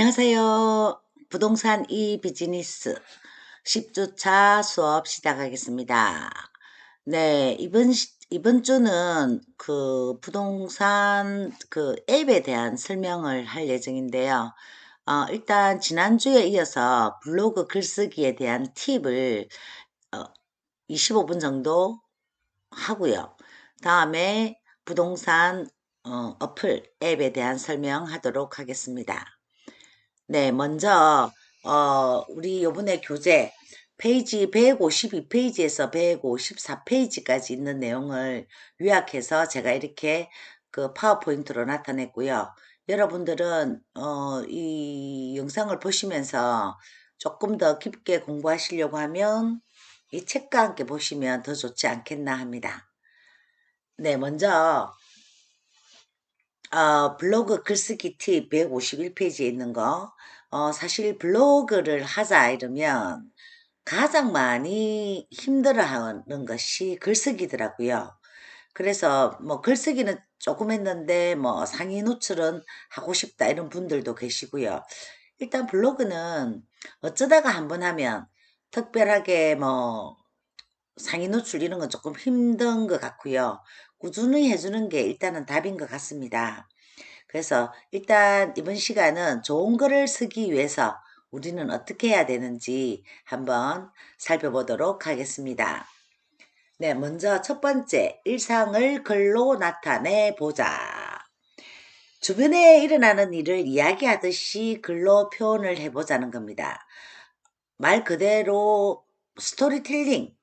안녕하세요. 부동산 비즈니스 10주차 수업 시작하겠습니다. 네, 이번 주는 그 부동산 그 앱에 대한 설명을 할 예정인데요. 일단 지난주에 이어서 블로그 글쓰기에 대한 팁을 어, 25분 정도 하고요. 다음에 부동산 어플 앱에 대한 설명하도록 하겠습니다. 네, 먼저 우리 요번에 교재 페이지 152페이지에서 154페이지까지 있는 내용을 요약해서 제가 이렇게 그 파워포인트로 나타냈고요. 여러분들은 이 영상을 보시면서 조금 더 깊게 공부하시려고 하면 이 책과 함께 보시면 더 좋지 않겠나 합니다. 네, 먼저 블로그 글쓰기 팁 151페이지에 있는 거, 사실 블로그를 하자 이러면 가장 많이 힘들어하는 것이 글쓰기더라고요. 그래서 뭐 글쓰기는 조금 했는데 뭐 상위 노출은 하고 싶다 이런 분들도 계시고요. 일단 블로그는 어쩌다가 한번 하면 특별하게 뭐 상위 노출 이런 건 조금 힘든 것 같고요. 꾸준히 해주는 게 일단은 답인 것 같습니다. 그래서 일단 이번 시간은 좋은 글을 쓰기 위해서 우리는 어떻게 해야 되는지 한번 살펴보도록 하겠습니다. 네, 먼저 첫 번째, 일상을 글로 나타내 보자. 주변에 일어나는 일을 이야기하듯이 글로 표현을 해보자는 겁니다. 말 그대로 스토리텔링이라고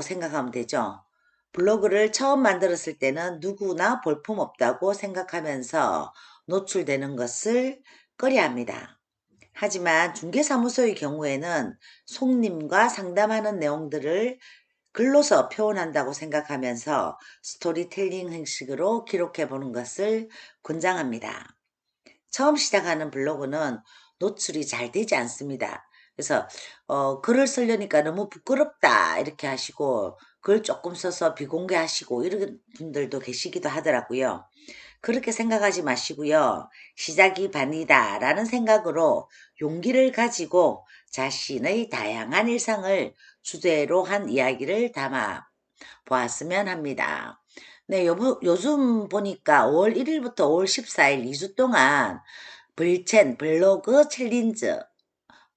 생각하면 되죠. 블로그를 처음 만들었을 때는 누구나 볼품없다고 생각하면서 노출되는 것을 꺼려합니다. 하지만 중개사무소의 경우에는 손님과 상담하는 내용들을 글로서 표현한다고 생각하면서 스토리텔링 형식으로 기록해 보는 것을 권장합니다. 처음 시작하는 블로그는 노출이 잘 되지 않습니다. 그래서 글을 쓰려니까 너무 부끄럽다 이렇게 하시고 글 조금 써서 비공개하시고 이런 분들도 계시기도 하더라고요. 그렇게 생각하지 마시고요. 시작이 반이다 라는 생각으로 용기를 가지고 자신의 다양한 일상을 주제로 한 이야기를 담아 보았으면 합니다. 네, 요즘 보니까 5월 1일부터 5월 14일 2주 동안 불첸 블로그 챌린지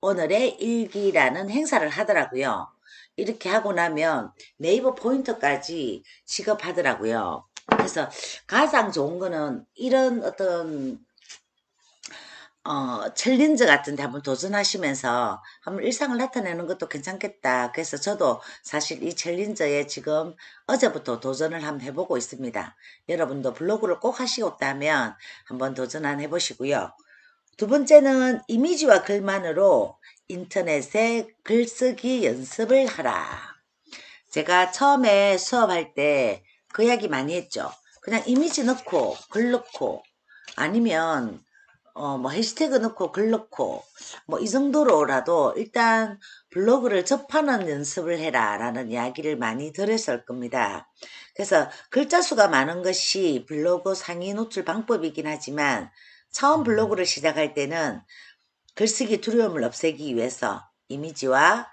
오늘의 일기라는 행사를 하더라고요. 이렇게 하고 나면 네이버 포인트까지 지급하더라고요. 그래서 가장 좋은 거는 이런 어떤 챌린지 같은 데 한번 도전하시면서 한번 일상을 나타내는 것도 괜찮겠다. 그래서 저도 사실 이 챌린저에 지금 어제부터 도전을 한번 해보고 있습니다. 여러분도 블로그를 꼭 하시겠다면 한번 도전 한번 해보시고요. 두 번째는 이미지와 글만으로 인터넷에 글쓰기 연습을 하라. 제가 처음에 수업할 때 그 이야기 많이 했죠. 그냥 이미지 넣고 글 넣고 아니면 뭐 해시태그 넣고 글 넣고 뭐 이 정도로라도 일단 블로그를 접하는 연습을 해라 라는 이야기를 많이 들었을 겁니다. 그래서 글자 수가 많은 것이 블로그 상위 노출 방법이긴 하지만 처음 블로그를 시작할 때는 글쓰기 두려움을 없애기 위해서 이미지와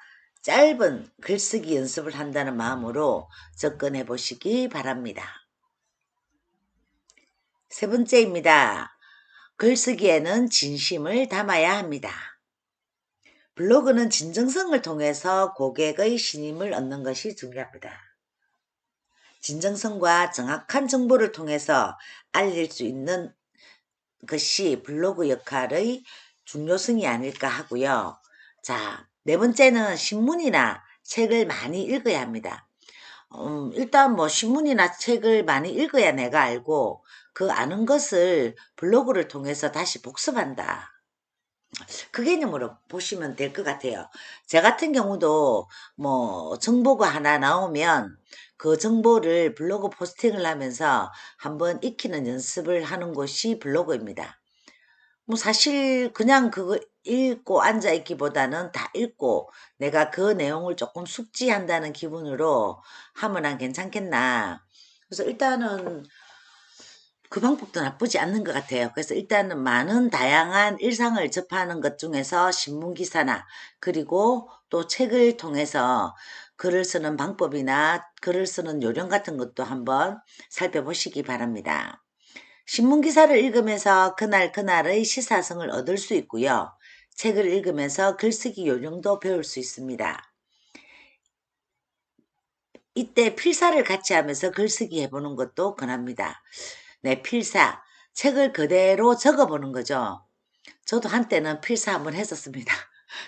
짧은 글쓰기 연습을 한다는 마음으로 접근해 보시기 바랍니다. 세 번째입니다. 글쓰기에는 진심을 담아야 합니다. 블로그는 진정성을 통해서 고객의 신임을 얻는 것이 중요합니다. 진정성과 정확한 정보를 통해서 알릴 수 있는 것이 블로그 역할의 중요성이 아닐까 하고요. 자, 네 번째는 신문이나 책을 많이 읽어야 합니다. 일단 뭐 신문이나 책을 많이 읽어야 내가 알고 그 아는 것을 블로그를 통해서 다시 복습한다. 그 개념으로 보시면 될 것 같아요. 제 같은 경우도 뭐 정보가 하나 나오면 그 정보를 블로그 포스팅을 하면서 한번 익히는 연습을 하는 곳이 블로그입니다. 뭐 사실 그냥 그거 읽고 앉아 있기보다는 다 읽고 내가 그 내용을 조금 숙지한다는 기분으로 하면 안 괜찮겠나. 그래서 일단은 그 방법도 나쁘지 않는 것 같아요. 그래서 일단은 많은 다양한 일상을 접하는 것 중에서 신문기사나 그리고 또 책을 통해서 글을 쓰는 방법이나 글을 쓰는 요령 같은 것도 한번 살펴보시기 바랍니다. 신문기사를 읽으면서 그날그날의 시사성을 얻을 수 있고요. 책을 읽으면서 글쓰기 요령도 배울 수 있습니다. 이때 필사를 같이 하면서 글쓰기 해보는 것도 권합니다. 네, 필사. 책을 그대로 적어보는 거죠. 저도 한때는 필사 한번 했었습니다.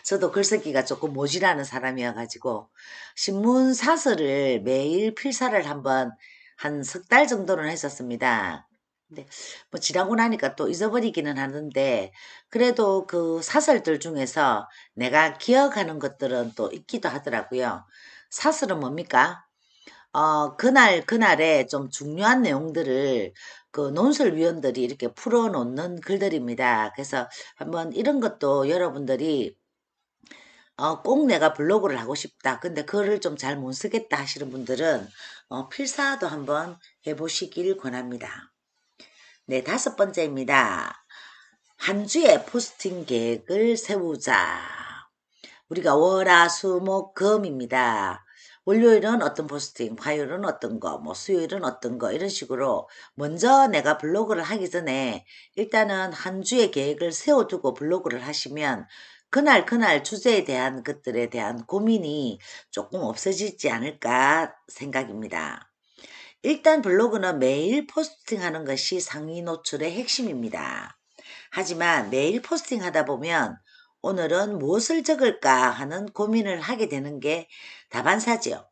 저도 글쓰기가 조금 모자라는 사람이어가지고 신문 사설을 매일 필사를 한번 한 석 달 정도는 했었습니다. 근데 뭐 지나고 나니까 또 잊어버리기는 하는데 그래도 그 사설들 중에서 내가 기억하는 것들은 또 있기도 하더라고요. 사설은 뭡니까? 그날에 좀 중요한 내용들을 그 논설위원들이 이렇게 풀어놓는 글들입니다. 그래서 한번 이런 것도 여러분들이 꼭 내가 블로그를 하고 싶다. 근데 글을 좀 잘 못 쓰겠다 하시는 분들은 필사도 한번 해보시길 권합니다. 네, 5번째입니다. 한 주의 포스팅 계획을 세우자. 우리가 월화수목금입니다. 월요일은 어떤 포스팅, 화요일은 어떤 거, 뭐 수요일은 어떤 거 이런 식으로 먼저 내가 블로그를 하기 전에 일단은 한 주의 계획을 세워두고 블로그를 하시면 그날 주제에 대한 것들에 대한 고민이 조금 없어지지 않을까 생각입니다. 일단 블로그는 매일 포스팅하는 것이 상위 노출의 핵심입니다. 하지만 매일 포스팅하다 보면 오늘은 무엇을 적을까 하는 고민을 하게 되는 게 다반사지요.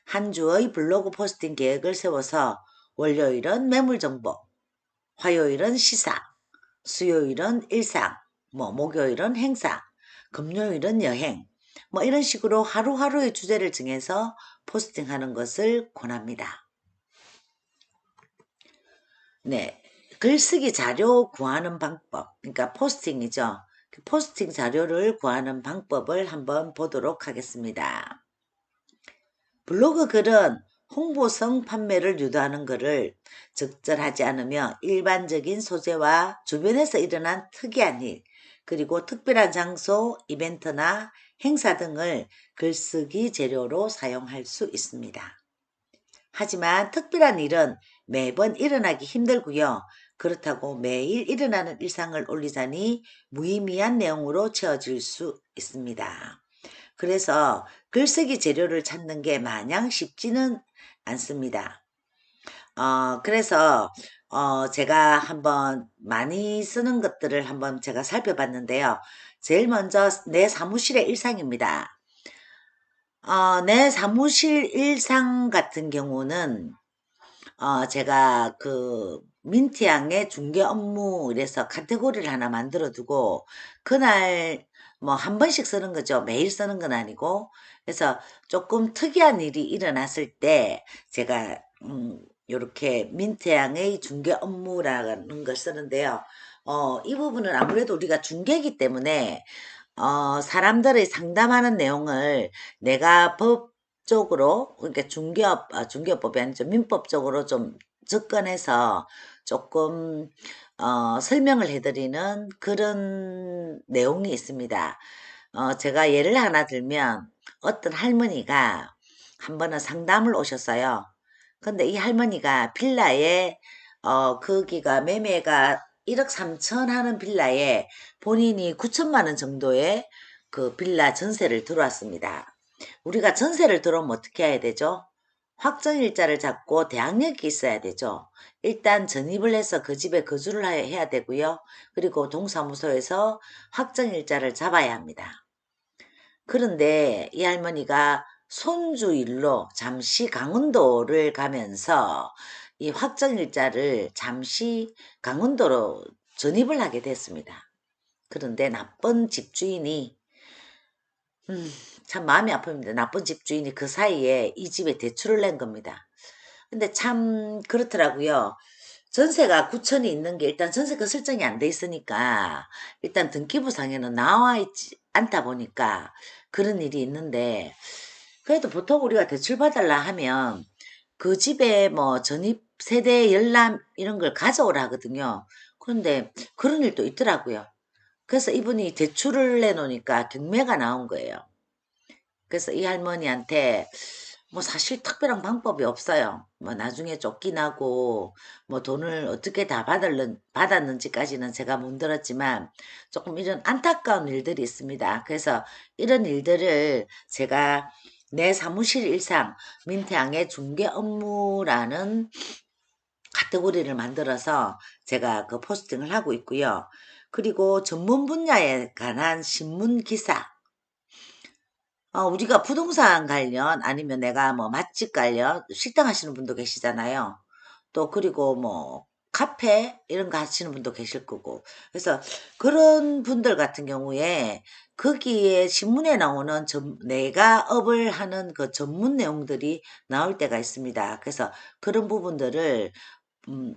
한 주의 블로그 포스팅 계획을 세워서 월요일은 매물정보, 화요일은 시사, 수요일은 일상, 목요일은 행사, 금요일은 여행, 이런 식으로 하루하루의 주제를 정해서 포스팅하는 것을 권합니다. 네. 글쓰기 자료 구하는 방법, 그러니까 포스팅이죠. 그 포스팅 자료를 구하는 방법을 한번 보도록 하겠습니다. 블로그 글은 홍보성 판매를 유도하는 글을 적절하지 않으며 일반적인 소재와 주변에서 일어난 특이한 일, 그리고 특별한 장소, 이벤트나 행사 등을 글쓰기 재료로 사용할 수 있습니다. 하지만 특별한 일은 매번 일어나기 힘들고요. 그렇다고 매일 일어나는 일상을 올리자니 무의미한 내용으로 채워질 수 있습니다. 그래서 글쓰기 재료를 찾는 게 마냥 쉽지는 않습니다. 그래서 제가 한번 많이 쓰는 것들을 한번 제가 살펴봤는데요. 제일 먼저 내 사무실의 일상입니다. 내 사무실 일상 같은 경우는 제가 그 민트양의 중개 업무 이래서 카테고리를 하나 만들어 두고 그날 뭐 한 번씩 쓰는 거죠. 매일 쓰는 건 아니고. 그래서 조금 특이한 일이 일어났을 때 제가 요렇게 민트양의 중개 업무라는 걸 쓰는데요. 이 부분은 아무래도 우리가 중개이기 때문에 사람들의 상담하는 내용을 내가 법적으로, 그러니까 중개업법이 아니죠. 민법적으로 좀 접근해서 조금, 설명을 해드리는 그런 내용이 있습니다. 제가 예를 하나 들면 어떤 할머니가 한 번은 상담을 오셨어요. 근데 이 할머니가 빌라에, 거기가 매매가 1억 3천 하는 빌라에 본인이 9천만 원 정도의 그 빌라 전세를 들어왔습니다. 우리가 전세를 들어오면 어떻게 해야 되죠? 확정일자를 잡고 대항력이 있어야 되죠. 일단 전입을 해서 그 집에 거주를 해야 되고요. 그리고 동사무소에서 확정일자를 잡아야 합니다. 그런데 이 할머니가 손주 일로 잠시 강원도를 가면서 이 확정일자를 잠시 강원도로 전입을 하게 됐습니다. 그런데 나쁜 집주인이 참 마음이 아픕니다. 나쁜 집주인이 그 사이에 이 집에 대출을 낸 겁니다. 근데 참 그렇더라고요. 전세가 9천이 있는 게 일단 전세가 설정이 안 돼 있으니까 일단 등기부상에는 나와 있지 않다 보니까 그런 일이 있는데 그래도 보통 우리가 대출 받달라 하면 그 집에 뭐 전입 세대 열람 이런 걸 가져오라 하거든요. 그런데 그런 일도 있더라고요. 그래서 이분이 대출을 내놓으니까 경매가 나온 거예요. 그래서 이 할머니한테 뭐 사실 특별한 방법이 없어요. 뭐 나중에 쫓기나고 뭐 돈을 어떻게 다 받았는지까지는 제가 못 들었지만 조금 이런 안타까운 일들이 있습니다. 그래서 이런 일들을 제가 내 사무실 일상 민태양의 중개 업무라는 카테고리를 만들어서 제가 그 포스팅을 하고 있고요. 그리고 전문 분야에 관한 신문 기사, 우리가 부동산 관련 아니면 내가 뭐 맛집 관련 식당 하시는 분도 계시잖아요. 또 그리고 뭐 카페 이런 거 하시는 분도 계실 거고. 그래서 그런 분들 같은 경우에 거기에 신문에 나오는 내가 업을 하는 그 전문 내용들이 나올 때가 있습니다. 그래서 그런 부분들을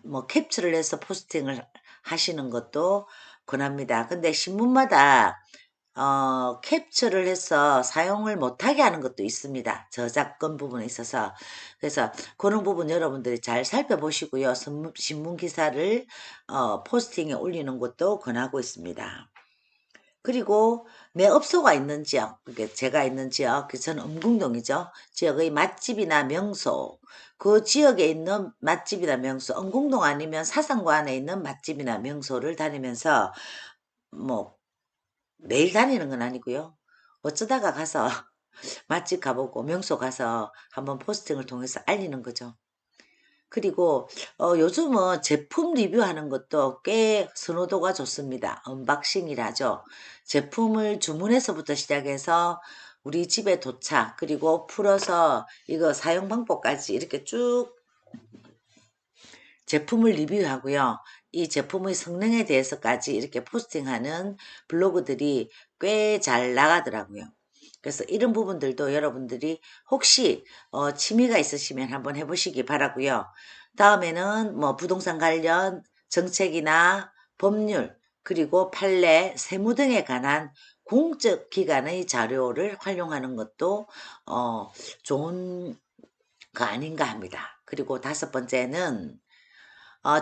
뭐 캡처를 해서 포스팅을 하시는 것도 권합니다. 근데 신문마다 캡처를 해서 사용을 못하게 하는 것도 있습니다. 저작권 부분에 있어서. 그래서 그런 부분 여러분들이 잘 살펴보시고요. 신문 기사를 포스팅에 올리는 것도 권하고 있습니다. 그리고 내 업소가 있는 지역, 그게 제가 있는 지역, 저는 엄궁동이죠. 지역의 맛집이나 명소, 그 지역에 있는 맛집이나 명소, 엄궁동 아니면 사상관에 있는 맛집이나 명소를 다니면서 뭐 매일 다니는 건 아니고요. 어쩌다가 가서 맛집 가보고 명소 가서 한번 포스팅을 통해서 알리는 거죠. 그리고 요즘은 제품 리뷰하는 것도 꽤 선호도가 좋습니다. 언박싱이라죠. 제품을 주문해서부터 시작해서 우리 집에 도착, 그리고 풀어서 이거 사용 방법까지 이렇게 쭉 제품을 리뷰하고요. 이 제품의 성능에 대해서까지 이렇게 포스팅하는 블로그들이 꽤 잘 나가더라고요. 그래서 이런 부분들도 여러분들이 혹시 취미가 있으시면 한번 해보시기 바라고요. 다음에는 뭐 부동산 관련 정책이나 법률, 그리고 판례, 세무 등에 관한 공적 기관의 자료를 활용하는 것도 좋은 거 아닌가 합니다. 그리고 다섯 번째는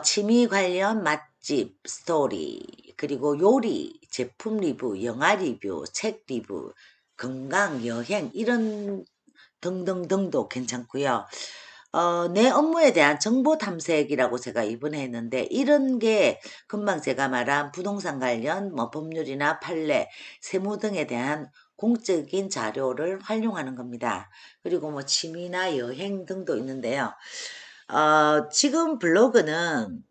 취미 관련 맛집 스토리, 그리고 요리, 제품 리뷰, 영화 리뷰, 책 리뷰, 건강, 여행 이런 등등등도 괜찮고요. 내 업무에 대한 정보 탐색이라고 제가 이번에 했는데 이런 게 금방 제가 말한 부동산 관련 뭐 법률이나 판례, 세무 등에 대한 공적인 자료를 활용하는 겁니다. 그리고 뭐 취미나 여행 등도 있는데요. 지금 블로그는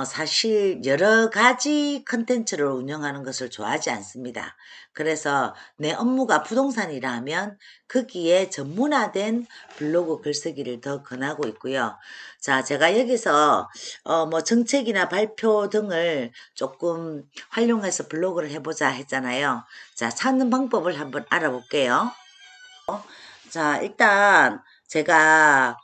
사실 여러 가지 컨텐츠를 운영하는 것을 좋아하지 않습니다. 그래서 내 업무가 부동산이라면 거기에 전문화된 블로그 글쓰기를 더 권하고 있고요. 자, 제가 여기서 뭐 정책이나 발표 등을 조금 활용해서 블로그를 해보자 했잖아요. 자, 찾는 방법을 한번 알아볼게요. 자, 일단 제가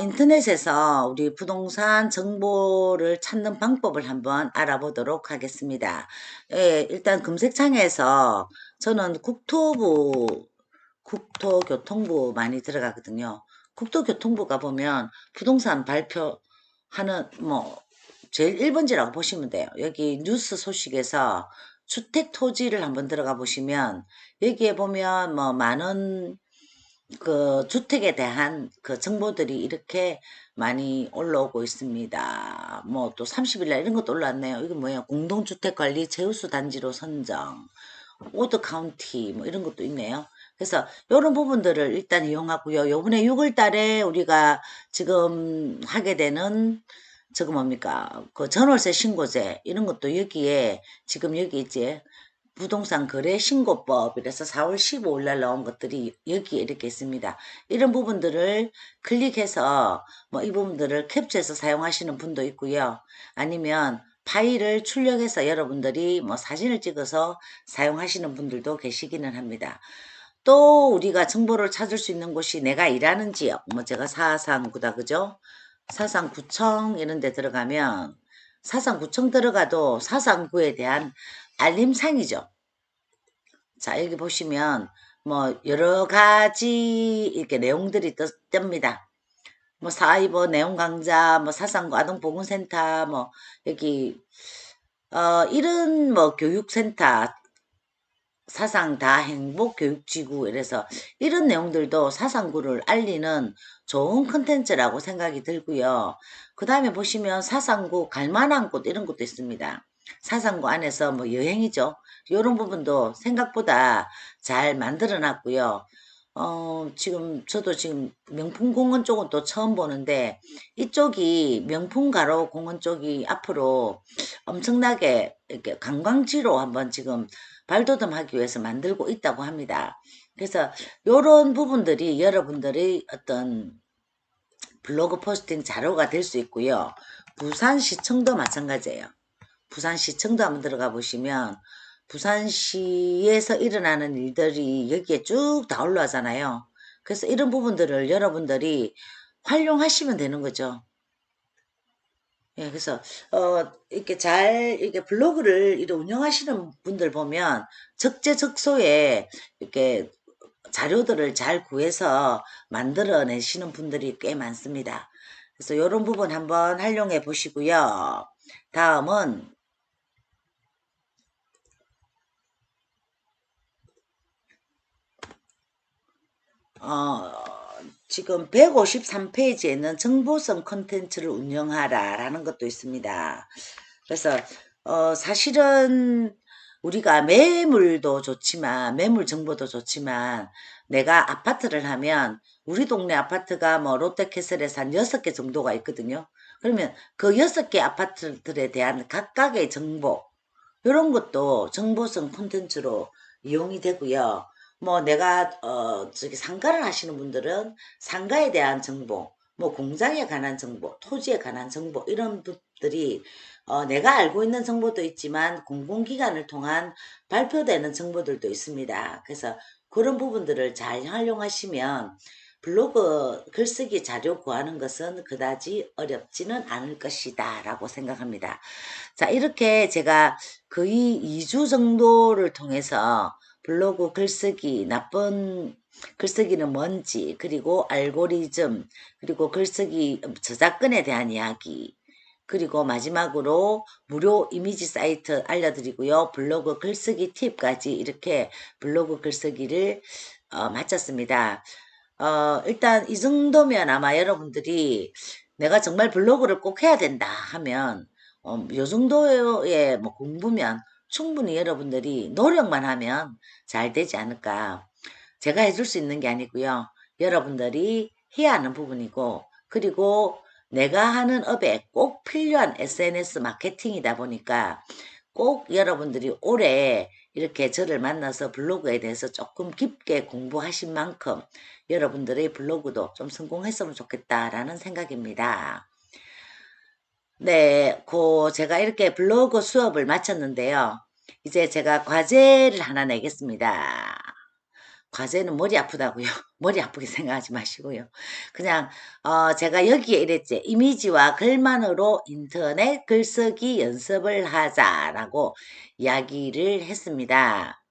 인터넷에서 우리 부동산 정보를 찾는 방법을 한번 알아보도록 하겠습니다. 예, 일단 검색창에서 저는 국토교통부 많이 들어가거든요. 국토교통부가 보면 부동산 발표하는 뭐 제일 1번지라고 보시면 돼요. 여기 뉴스 소식에서 주택 토지를 한번 들어가 보시면 여기에 보면 뭐 많은 그 주택에 대한 그 정보들이 이렇게 많이 올라오고 있습니다. 뭐 또 30일 날 이런 것도 올라왔네요. 이거 뭐예요? 공동주택 관리 제우수 단지로 선정, 오드 카운티 뭐 이런 것도 있네요. 그래서 이런 부분들을 일단 이용하고요. 요번에 6월 달에 우리가 지금 하게 되는 저거 뭡니까? 그 전월세 신고제 이런 것도 여기에 지금 여기 있지. 부동산 거래 신고법이라서 4월 15일 날 나온 것들이 여기에 이렇게 있습니다. 이런 부분들을 클릭해서 뭐 이 부분들을 캡처해서 사용하시는 분도 있고요. 아니면 파일을 출력해서 여러분들이 뭐 사진을 찍어서 사용하시는 분들도 계시기는 합니다. 또 우리가 정보를 찾을 수 있는 곳이 내가 일하는 지역, 뭐 제가 사상구다, 그죠? 사상구청 이런 데 들어가면 사상구청 들어가도 사상구에 대한 알림상이죠. 자, 여기 보시면 뭐 여러 가지 이렇게 내용들이 뜹니다. 뭐 사이버 내용 강좌, 뭐 사상과 아동보건센터, 뭐 여기 이런 뭐 교육센터, 사상 다 행복교육지구 이래서 이런 내용들도 사상구를 알리는 좋은 컨텐츠라고 생각이 들고요. 그 다음에 보시면 사상구 갈만한 곳 이런 것도 있습니다. 사상구 안에서 뭐 여행이죠. 이런 부분도 생각보다 잘 만들어 놨고요. 저도 지금 명품공원 쪽은 또 처음 보는데 이쪽이 명품가로 공원 쪽이 앞으로 엄청나게 이렇게 관광지로 한번 지금 발돋움하기 위해서 만들고 있다고 합니다. 그래서 이런 부분들이 여러분들의 어떤 블로그 포스팅 자료가 될 수 있고요. 부산시청도 마찬가지예요. 부산시청도 한번 들어가 보시면 부산시에서 일어나는 일들이 여기에 쭉 다 올라가잖아요. 그래서 이런 부분들을 여러분들이 활용하시면 되는 거죠. 예, 그래서, 이렇게 이렇게 블로그를 이렇게 운영하시는 분들 보면 적재적소에 이렇게 자료들을 잘 구해서 만들어내시는 분들이 꽤 많습니다. 그래서 이런 부분 한번 활용해 보시고요. 다음은, 어, 지금 153페이지에는 정보성 컨텐츠를 운영하라라는 것도 있습니다. 그래서 사실은 우리가 매물도 좋지만 매물 정보도 좋지만 내가 아파트를 하면 우리 동네 아파트가 뭐 롯데캐슬에서 한 6개 정도가 있거든요. 그러면 그 6개 아파트들에 대한 각각의 정보 이런 것도 정보성 콘텐츠로 이용이 되고요. 뭐 내가 저기 상가를 하시는 분들은 상가에 대한 정보, 뭐 공장에 관한 정보, 토지에 관한 정보 이런 것들이 내가 알고 있는 정보도 있지만 공공기관을 통한 발표되는 정보들도 있습니다. 그래서 그런 부분들을 잘 활용하시면 블로그 글쓰기 자료 구하는 것은 그다지 어렵지는 않을 것이다 라고 생각합니다. 자, 이렇게 제가 거의 2주 정도를 통해서 블로그 글쓰기, 나쁜 글쓰기는 뭔지, 그리고 알고리즘, 그리고 글쓰기 저작권에 대한 이야기, 그리고 마지막으로 무료 이미지 사이트 알려드리고요. 블로그 글쓰기 팁까지 이렇게 블로그 글쓰기를 마쳤습니다. 일단 이 정도면 아마 여러분들이 내가 정말 블로그를 꼭 해야 된다 하면 요 정도의 뭐 공부면 충분히 여러분들이 노력만 하면 잘 되지 않을까. 제가 해줄 수 있는 게 아니고요. 여러분들이 해야 하는 부분이고, 그리고 내가 하는 업에 꼭 필요한 SNS 마케팅이다 보니까 꼭 여러분들이 올해 이렇게 저를 만나서 블로그에 대해서 조금 깊게 공부하신 만큼 여러분들의 블로그도 좀 성공했으면 좋겠다라는 생각입니다. 네, 제가 이렇게 블로그 수업을 마쳤는데요. 이제 제가 과제를 하나 내겠습니다. 과제는 머리 아프다고요. 머리 아프게 생각하지 마시고요. 그냥 제가 여기에 이랬지. 이미지와 글만으로 인터넷 글쓰기 연습을 하자라고 이야기를 했습니다.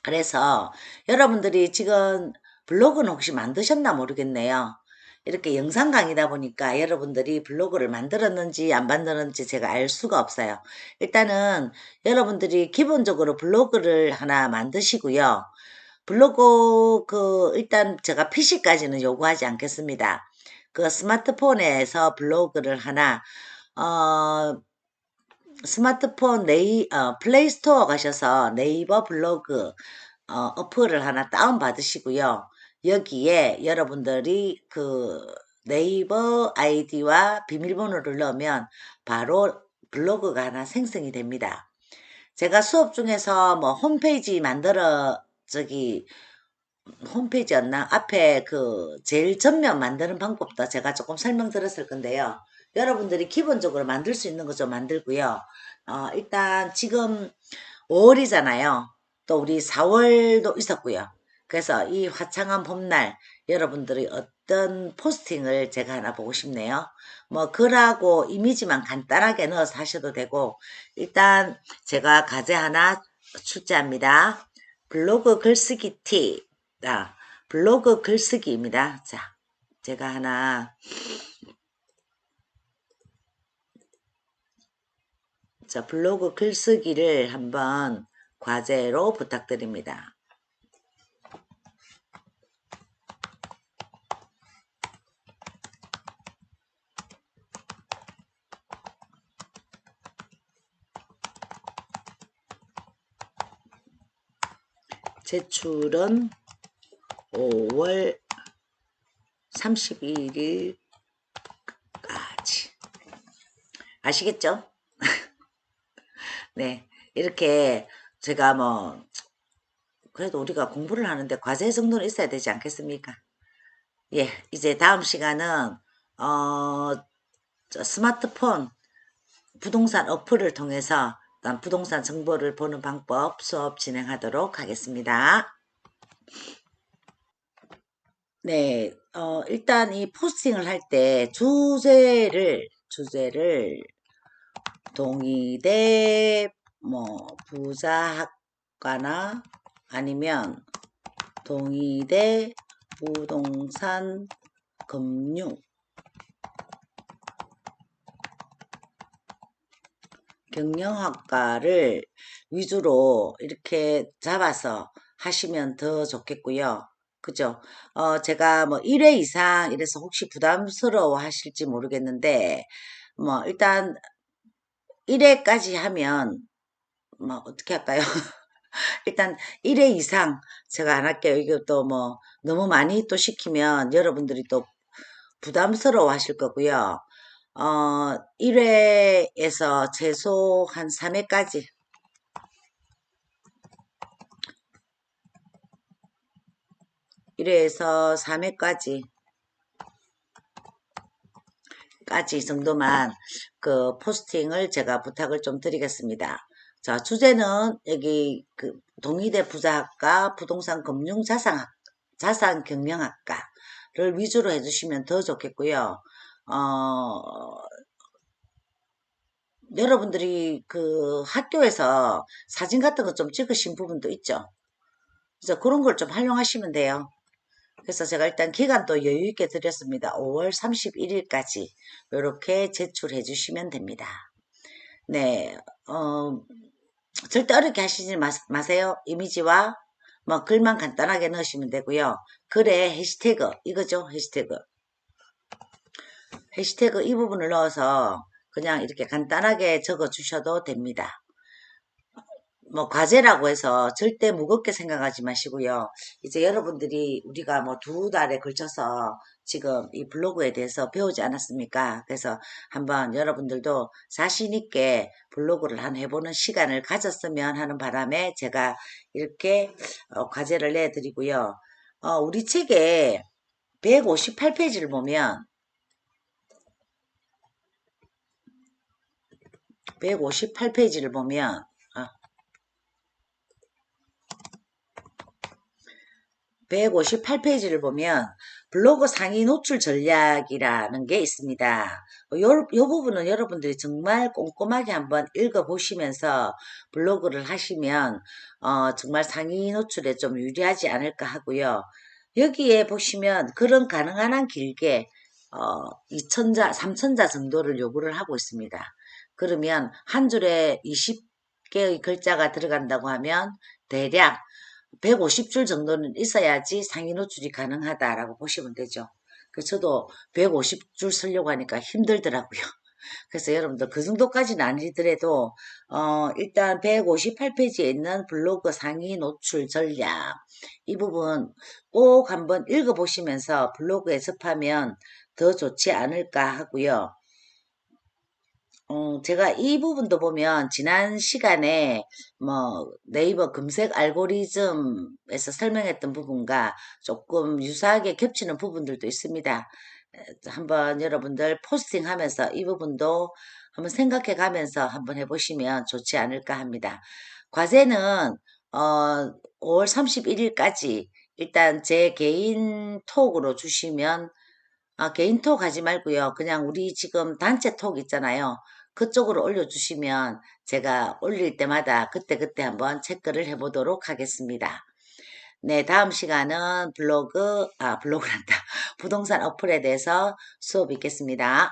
그래서 여러분들이 지금 블로그는 혹시 만드셨나 모르겠네요. 이렇게 영상 강의다 보니까 여러분들이 블로그를 만들었는지 안 만들었는지 제가 알 수가 없어요. 일단은 여러분들이 기본적으로 블로그를 하나 만드시고요. 블로그 일단 제가 PC까지는 요구하지 않겠습니다. 그 스마트폰에서 블로그를 하나 어 스마트폰 플레이스토어 가셔서 네이버 블로그 어플을 하나 다운 받으시고요. 여기에 여러분들이 그 네이버 아이디와 비밀번호를 넣으면 바로 블로그가 하나 생성이 됩니다. 제가 수업 중에서 뭐 홈페이지 만들어 저기 홈페이지였나? 앞에 제일 전면 만드는 방법도 제가 조금 설명드렸을 건데요. 여러분들이 기본적으로 만들 수 있는 거 좀 만들고요. 일단 지금 5월이잖아요. 또 우리 4월도 있었고요. 그래서 이 화창한 봄날 여러분들이 어떤 포스팅을 제가 하나 보고 싶네요. 뭐 글하고 이미지만 간단하게 넣어서 하셔도 되고 일단 제가 과제 하나 출제합니다. 블로그 글쓰기 팁. 블로그 글쓰기입니다. 자, 제가 하나 블로그 글쓰기를 한번 과제로 부탁드립니다. 제출은 5월 31일까지. 아시겠죠? 네. 이렇게 제가 뭐 그래도 우리가 공부를 하는데 과제 정도는 있어야 되지 않겠습니까? 예, 이제 다음 시간은 스마트폰 부동산 어플을 통해서 부동산 정보를 보는 방법 수업 진행하도록 하겠습니다. 네, 일단 이 포스팅을 할 때 주제를 동의대 부자학과나 아니면 동의대 부동산 금융 경영학과를 위주로 이렇게 잡아서 하시면 더 좋겠고요. 그죠? 제가 1회 이상 이래서 혹시 부담스러워 하실지 모르겠는데, 일단 1회까지 하면, 어떻게 할까요? 일단 1회 이상 제가 안 할게요. 이게 또 너무 많이 또 시키면 여러분들이 또 부담스러워 하실 거고요. 1회에서 최소 한 3회까지 1회에서 3회까지 정도만 그 포스팅을 제가 부탁을 좀 드리겠습니다. 자, 주제는 여기 동의대 부자학과 부동산 금융 자산 경영학과를 위주로 해주시면 더 좋겠고요. 여러분들이 그 학교에서 사진 같은 거 좀 찍으신 부분도 있죠. 그래서 그런 걸 좀 활용하시면 돼요. 그래서 제가 일단 기간도 여유 있게 드렸습니다. 5월 31일까지 이렇게 제출해 주시면 됩니다. 네, 절대 어렵게 하시지 마세요. 이미지와 글만 간단하게 넣으시면 되고요. 글에 해시태그 이거죠. 해시태그 이 부분을 넣어서 그냥 이렇게 간단하게 적어 주셔도 됩니다. 과제라고 해서 절대 무겁게 생각하지 마시고요. 이제 여러분들이 우리가 2달에 걸쳐서 지금 이 블로그에 대해서 배우지 않았습니까? 그래서 한번 여러분들도 자신있게 블로그를 해보는 시간을 가졌으면 하는 바람에 제가 이렇게 과제를 내드리고요. 우리 책에 158페이지를 보면 158페이지를 보면 158페이지를 보면 블로그 상위 노출 전략이라는 게 있습니다. 요 부분은 여러분들이 정말 꼼꼼하게 한번 읽어보시면서 블로그를 하시면 정말 상위 노출에 좀 유리하지 않을까 하고요. 여기에 보시면 글은 가능한 한 길게 2천자, 3천자 정도를 요구를 하고 있습니다. 그러면 한 줄에 20개의 글자가 들어간다고 하면 대략 150줄 정도는 있어야지 상위 노출이 가능하다라고 보시면 되죠. 그래서 저도 150줄 쓰려고 하니까 힘들더라고요. 그래서 여러분들 그 정도까지는 아니더라도 일단 158페이지에 있는 블로그 상위 노출 전략 이 부분 꼭 한번 읽어보시면서 블로그에 접하면 더 좋지 않을까 하고요. 제가 이 부분도 보면 지난 시간에 네이버 검색 알고리즘에서 설명했던 부분과 조금 유사하게 겹치는 부분들도 있습니다. 한번 여러분들 포스팅 하면서 이 부분도 한번 생각해 가면서 한번 해보시면 좋지 않을까 합니다. 과제는 5월 31일까지 일단 제 개인 톡으로 주시면 개인 톡 하지 말고요. 그냥 우리 지금 단체 톡 있잖아요. 그쪽으로 올려주시면 제가 올릴 때마다 그때그때 한번 체크를 해보도록 하겠습니다. 네, 다음 시간은 블로그란다. 부동산 어플에 대해서 수업 있겠습니다.